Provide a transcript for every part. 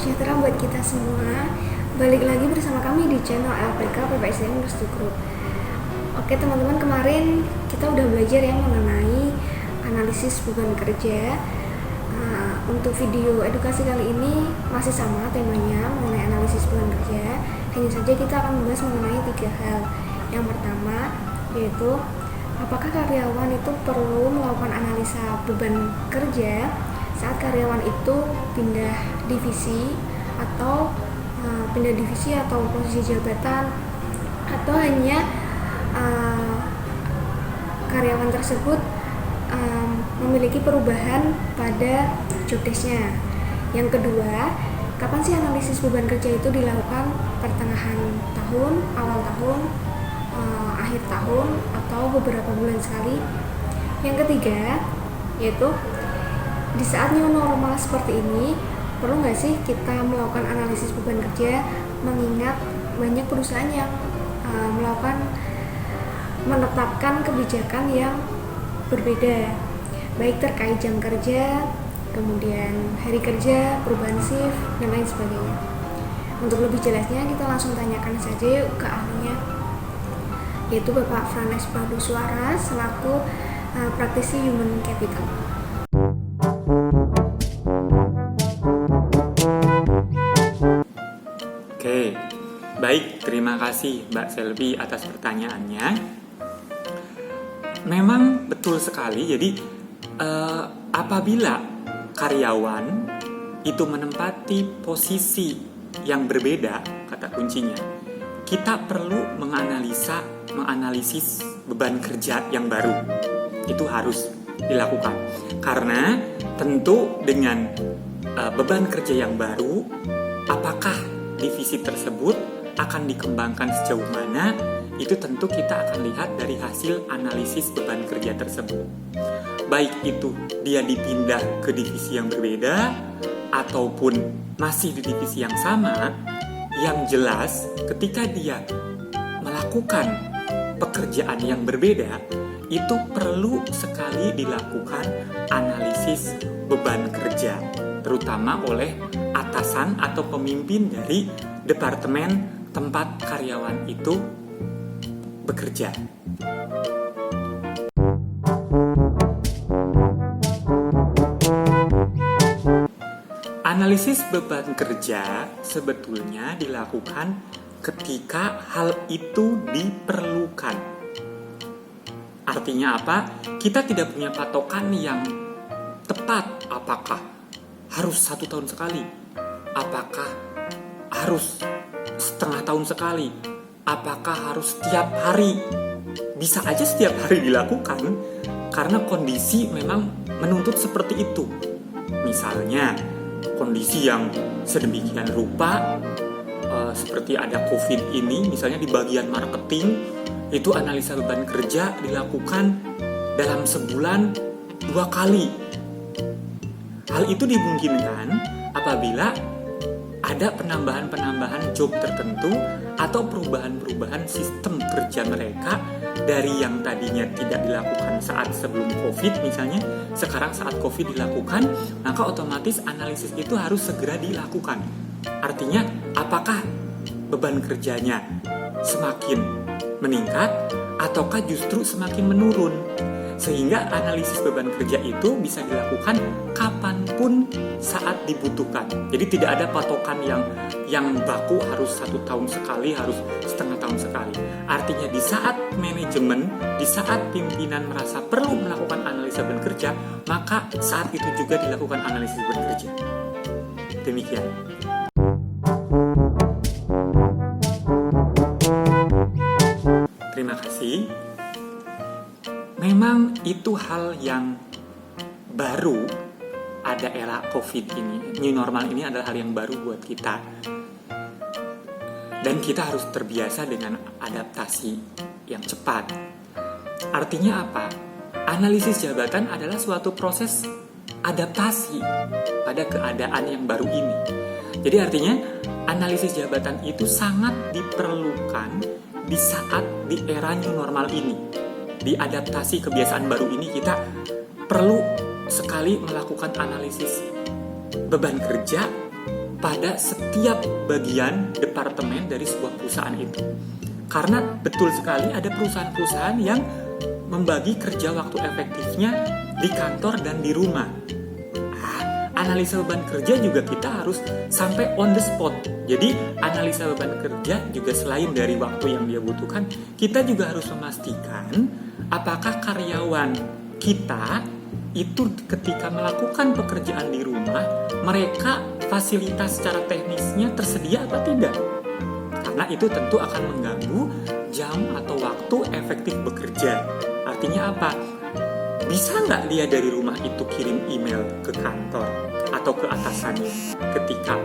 sejahtera buat kita semua. Balik lagi bersama kami di channel LPK PPSDM Restu Group. Oke teman-teman, kemarin kita udah belajar yang mengenai analisis beban kerja. Untuk video edukasi kali ini masih sama temanya, mengenai analisis beban kerja. Hanya saja kita akan membahas mengenai 3 hal. Yang pertama yaitu apakah karyawan itu perlu melakukan analisa beban kerja saat karyawan itu pindah divisi atau posisi jabatan, atau hanya karyawan tersebut memiliki perubahan pada job desk-nya. Yang kedua, kapan sih analisis beban kerja itu dilakukan? Pertengahan tahun, awal tahun, akhir tahun, atau beberapa bulan sekali? Yang ketiga yaitu di saat new normal seperti ini, perlu nggak sih kita melakukan analisis beban kerja, mengingat banyak perusahaan yang menetapkan kebijakan yang berbeda, baik terkait jam kerja, kemudian hari kerja, perubahan shift, dan lain sebagainya. Untuk lebih jelasnya, kita langsung tanyakan saja yuk ke ahlinya, yaitu Bapak Franes Praduswara selaku praktisi Human Capital. Oke, baik, terima kasih Mbak Selvi atas pertanyaannya. Memang betul sekali, jadi apabila karyawan itu menempati posisi yang berbeda, kata kuncinya, kita perlu menganalisis beban kerja yang baru. Itu harus dilakukan, karena tentu dengan beban kerja yang baru, apakah divisi tersebut akan dikembangkan sejauh mana, itu tentu kita akan lihat dari hasil analisis beban kerja tersebut. Baik itu dia dipindah ke divisi yang berbeda ataupun masih di divisi yang sama, yang jelas ketika dia melakukan pekerjaan yang berbeda, itu perlu sekali dilakukan analisis beban kerja, terutama oleh atasan atau pemimpin dari departemen tempat karyawan itu bekerja. Analisis beban kerja sebetulnya dilakukan ketika hal itu diperlukan. Artinya apa? Kita tidak punya patokan yang tepat. Apakah harus 1 tahun sekali? Apakah harus setengah tahun sekali? Apakah harus setiap hari? Bisa aja setiap hari dilakukan, karena kondisi memang menuntut seperti itu. Misalnya, kondisi yang sedemikian rupa, seperti ada COVID ini, misalnya di bagian marketing, itu analisa beban kerja dilakukan dalam sebulan 2 kali. Hal itu dimungkinkan apabila ada penambahan job tertentu atau perubahan sistem kerja mereka dari yang tadinya tidak dilakukan saat sebelum COVID misalnya, sekarang saat COVID dilakukan, maka otomatis analisis itu harus segera dilakukan. Artinya, apakah beban kerjanya semakin meningkat ataukah justru semakin menurun? Sehingga analisis beban kerja itu bisa dilakukan kapanpun saat dibutuhkan. Jadi tidak ada patokan yang baku harus 1 tahun sekali, harus setengah tahun sekali. Artinya di saat manajemen, di saat pimpinan merasa perlu melakukan analisa beban kerja, maka saat itu juga dilakukan analisis beban kerja. Demikian. Terima kasih. Memang itu hal yang baru, ada era COVID ini, new normal ini adalah hal yang baru buat kita. Dan kita harus terbiasa dengan adaptasi yang cepat. Artinya apa? Analisis jabatan adalah suatu proses adaptasi pada keadaan yang baru ini. Jadi artinya analisis jabatan itu sangat diperlukan di saat di era new normal ini. Di adaptasi kebiasaan baru ini kita perlu sekali melakukan analisis beban kerja pada setiap bagian departemen dari sebuah perusahaan itu. Karena betul sekali ada perusahaan-perusahaan yang membagi kerja waktu efektifnya di kantor dan di rumah. Analisa beban kerja juga kita harus sampai on the spot. Jadi analisa beban kerja juga selain dari waktu yang dia butuhkan, kita juga harus memastikan apakah karyawan kita itu ketika melakukan pekerjaan di rumah, mereka fasilitas secara teknisnya tersedia atau tidak. Karena itu tentu akan mengganggu jam atau waktu efektif bekerja. Artinya apa? Bisa nggak dia dari rumah itu kirim email ke kantor atau ke atasannya ketika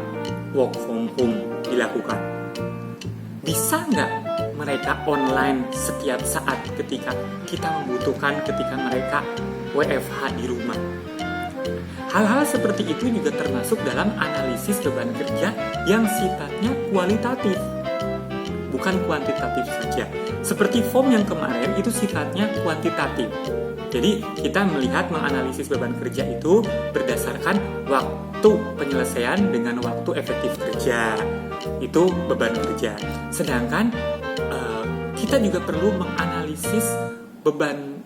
work from home dilakukan? Bisa nggak mereka online setiap saat ketika kita membutuhkan, ketika mereka WFH di rumah? Hal-hal seperti itu juga termasuk dalam analisis beban kerja yang sifatnya kualitatif, bukan kuantitatif saja. Seperti form yang kemarin itu sifatnya kuantitatif. Jadi kita melihat menganalisis beban kerja itu berdasarkan waktu penyelesaian dengan waktu efektif kerja. Itu beban kerja. Sedangkan kita juga perlu menganalisis beban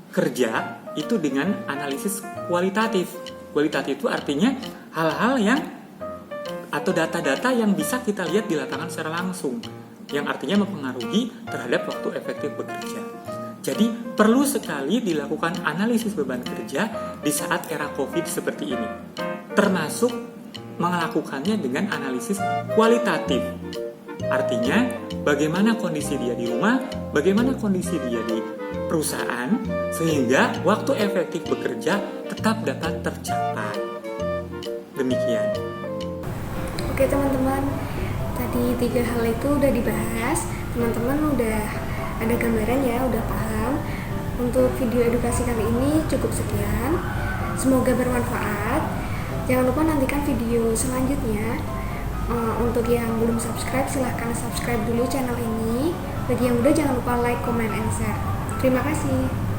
kerja itu dengan analisis kualitatif. Kualitatif itu artinya hal-hal yang atau data-data yang bisa kita lihat di lapangan secara langsung, yang artinya mempengaruhi terhadap waktu efektif bekerja. Jadi perlu sekali dilakukan analisis beban kerja di saat era COVID seperti ini, termasuk melakukannya dengan analisis kualitatif. Artinya bagaimana kondisi dia di rumah, bagaimana kondisi dia di perusahaan, sehingga waktu efektif bekerja tetap dapat tercapai. Demikian. Oke teman-teman, tadi 3 hal itu udah dibahas. Teman-teman udah ada gambaran ya, udah paham. Untuk video edukasi kali ini cukup sekian. Semoga bermanfaat. Jangan lupa nantikan video selanjutnya. Untuk yang belum subscribe, silahkan subscribe dulu channel ini. Bagi yang udah, jangan lupa like, comment, and share. Terima kasih.